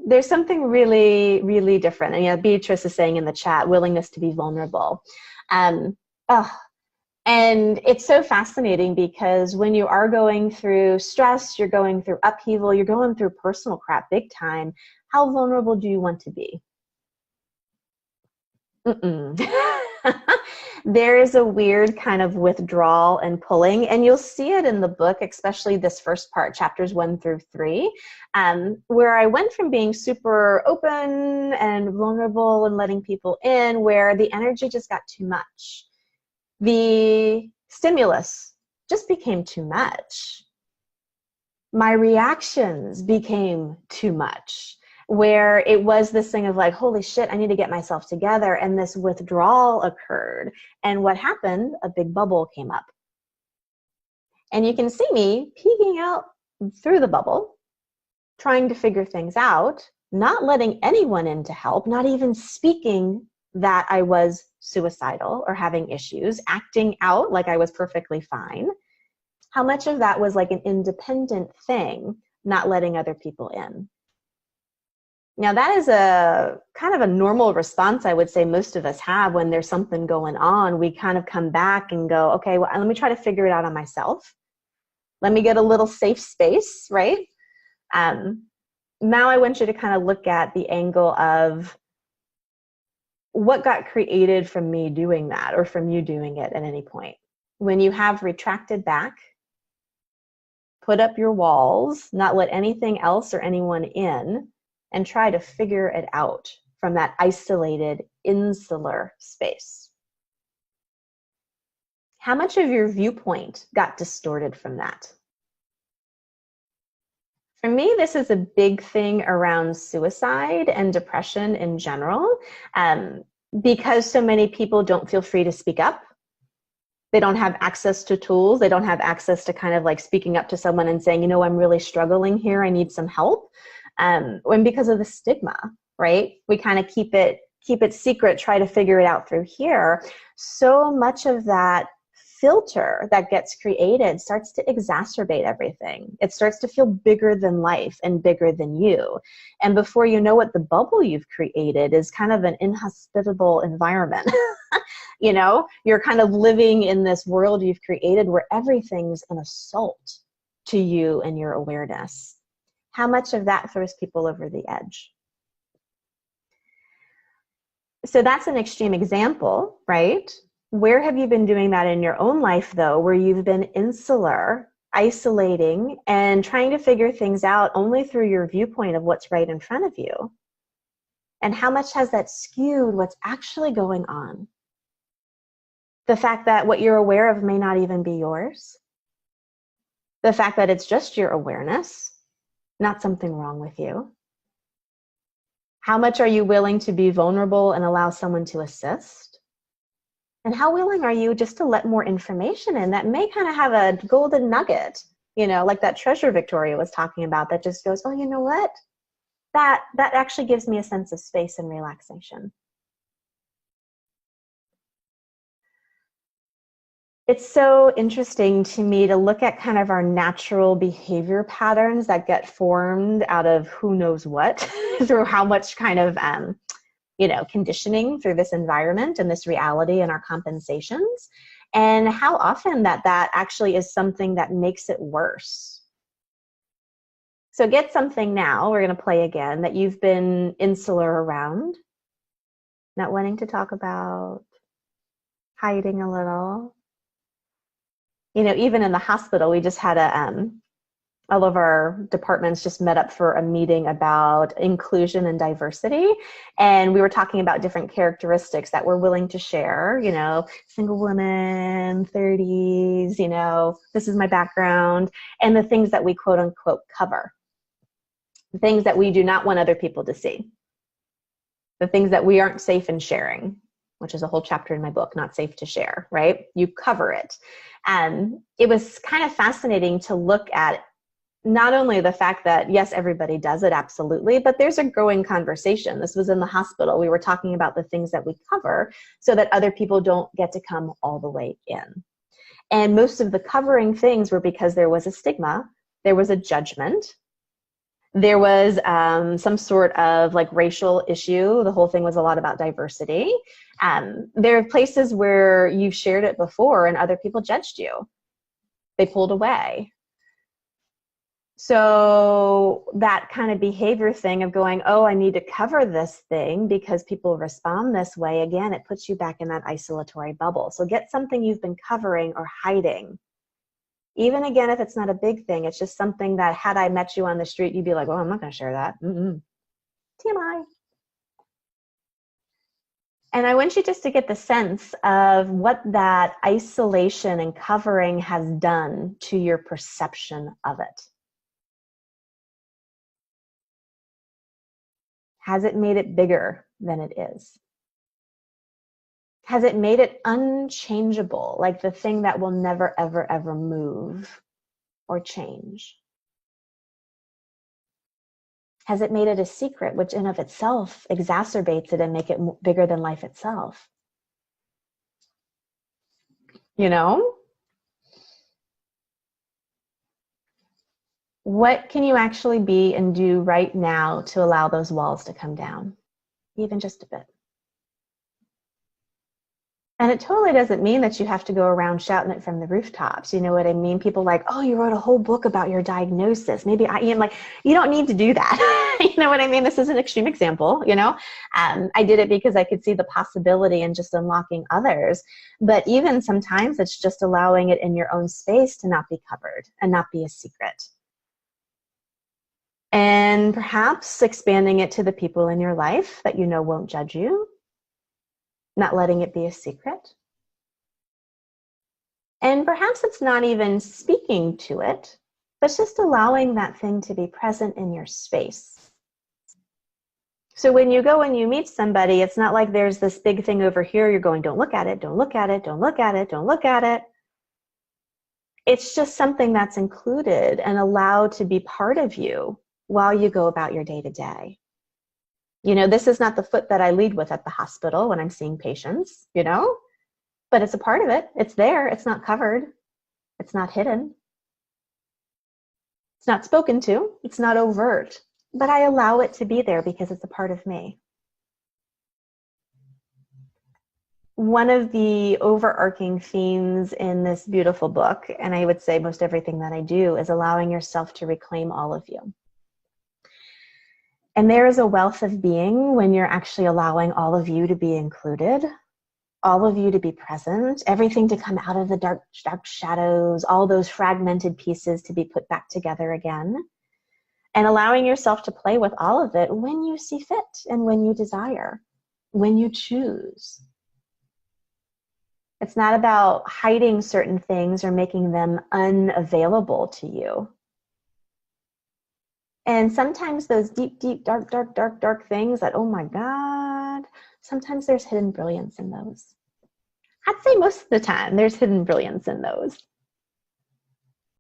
there's something really, really different. And yeah, Beatrice is saying in the chat, willingness to be vulnerable. Oh, and it's so fascinating because when you are going through stress, you're going through upheaval, you're going through personal crap big time, how vulnerable do you want to be? There is a weird kind of withdrawal and pulling, and you'll see it in the book, especially this first part, chapters 1 through 3, where I went from being super open and vulnerable and letting people in, where the energy just got too much. The stimulus just became too much. My reactions became too much, where it was this thing of like, holy shit, I need to get myself together. And this withdrawal occurred. And what happened? A big bubble came up. And you can see me peeking out through the bubble, trying to figure things out, not letting anyone in to help, not even speaking that I was suicidal or having issues, acting out like I was perfectly fine. How much of that was like an independent thing, not letting other people in? Now that is a kind of a normal response, I would say most of us have when there's something going on. We kind of come back and go, okay, well, let me try to figure it out on myself. Let me get a little safe space, right? Now I want you to kind of look at the angle of what got created from me doing that or from you doing it at any point. When you have retracted back, put up your walls, not let anything else or anyone in, and try to figure it out from that isolated, insular space. How much of your viewpoint got distorted from that? For me, this is a big thing around suicide and depression in general, because so many people don't feel free to speak up. They don't have access to tools. They don't have access to kind of like speaking up to someone and saying, you know, I'm really struggling here. I need some help. And because of the stigma, right? We kind of keep it secret, try to figure it out through here. So much of that filter that gets created starts to exacerbate everything. It starts to feel bigger than life and bigger than you. And before you know it, the bubble you've created is kind of an inhospitable environment. You know, you're kind of living in this world you've created where everything's an assault to you and your awareness. How much of that throws people over the edge? So that's an extreme example, right? Where have you been doing that in your own life, though, where you've been insular, isolating, and trying to figure things out only through your viewpoint of what's right in front of you? And how much has that skewed what's actually going on? The fact that what you're aware of may not even be yours. The fact that it's just your awareness, not something wrong with you. How much are you willing to be vulnerable and allow someone to assist? And how willing are you just to let more information in that may kind of have a golden nugget, you know, like that treasure Victoria was talking about, that just goes, oh, you know what? That actually gives me a sense of space and relaxation. It's so interesting to me to look at kind of our natural behavior patterns that get formed out of who knows what through how much kind of, you know, conditioning through this environment and this reality and our compensations, and how often that actually is something that makes it worse. So get something now, we're going to play again, that you've been insular around, not wanting to talk about, hiding a little. You know, even in the hospital, we just had all of our departments just met up for a meeting about inclusion and diversity. And we were talking about different characteristics that we're willing to share, you know, single women, 30s, you know, this is my background, and the things that we quote unquote cover. The things that we do not want other people to see. The things that we aren't safe in sharing, which is a whole chapter in my book, Not Safe to Share, right? You cover it. And it was kind of fascinating to look at not only the fact that, yes, everybody does it, absolutely, but there's a growing conversation. This was in the hospital. We were talking about the things that we cover so that other people don't get to come all the way in. And most of the covering things were because there was a stigma, there was a judgment, There was some sort of like racial issue. The whole thing was a lot about diversity. There are places where you've shared it before and other people judged you. They pulled away. So that kind of behavior thing of going, oh, I need to cover this thing because people respond this way, again, it puts you back in that isolatory bubble. So get something you've been covering or hiding. Even again, if it's not a big thing, it's just something that had I met you on the street, you'd be like, well, I'm not going to share that. TMI. And I want you just to get the sense of what that isolation and covering has done to your perception of it. Has it made it bigger than it is? Has it made it unchangeable, like the thing that will never, ever, ever move or change? Has it made it a secret, which in of itself exacerbates it and make it bigger than life itself? You know? What can you actually be and do right now to allow those walls to come down, even just a bit? And it totally doesn't mean that you have to go around shouting it from the rooftops. You know what I mean? People like, oh, you wrote a whole book about your diagnosis. Maybe I am like, you don't need to do that. You know what I mean? This is an extreme example, you know? I did it because I could see the possibility in just unlocking others. But even sometimes it's just allowing it in your own space to not be covered and not be a secret. And perhaps expanding it to the people in your life that you know won't judge you. Not letting it be a secret. And perhaps it's not even speaking to it, but just allowing that thing to be present in your space. So when you go and you meet somebody, it's not like there's this big thing over here, you're going, don't look at it, don't look at it, don't look at it, don't look at it. It's just something that's included and allowed to be part of you while you go about your day-to-day. You know, this is not the foot that I lead with at the hospital when I'm seeing patients, you know, but it's a part of it. It's there. It's not covered. It's not hidden. It's not spoken to. It's not overt, but I allow it to be there because it's a part of me. One of the overarching themes in this beautiful book, and I would say most everything that I do, is allowing yourself to reclaim all of you. And there is a wealth of being when you're actually allowing all of you to be included, all of you to be present, everything to come out of the dark, dark shadows, all those fragmented pieces to be put back together again, and allowing yourself to play with all of it when you see fit and when you desire, when you choose. It's not about hiding certain things or making them unavailable to you. And sometimes those deep, deep, dark, dark, dark, dark things that, oh my God, sometimes there's hidden brilliance in those. I'd say most of the time there's hidden brilliance in those.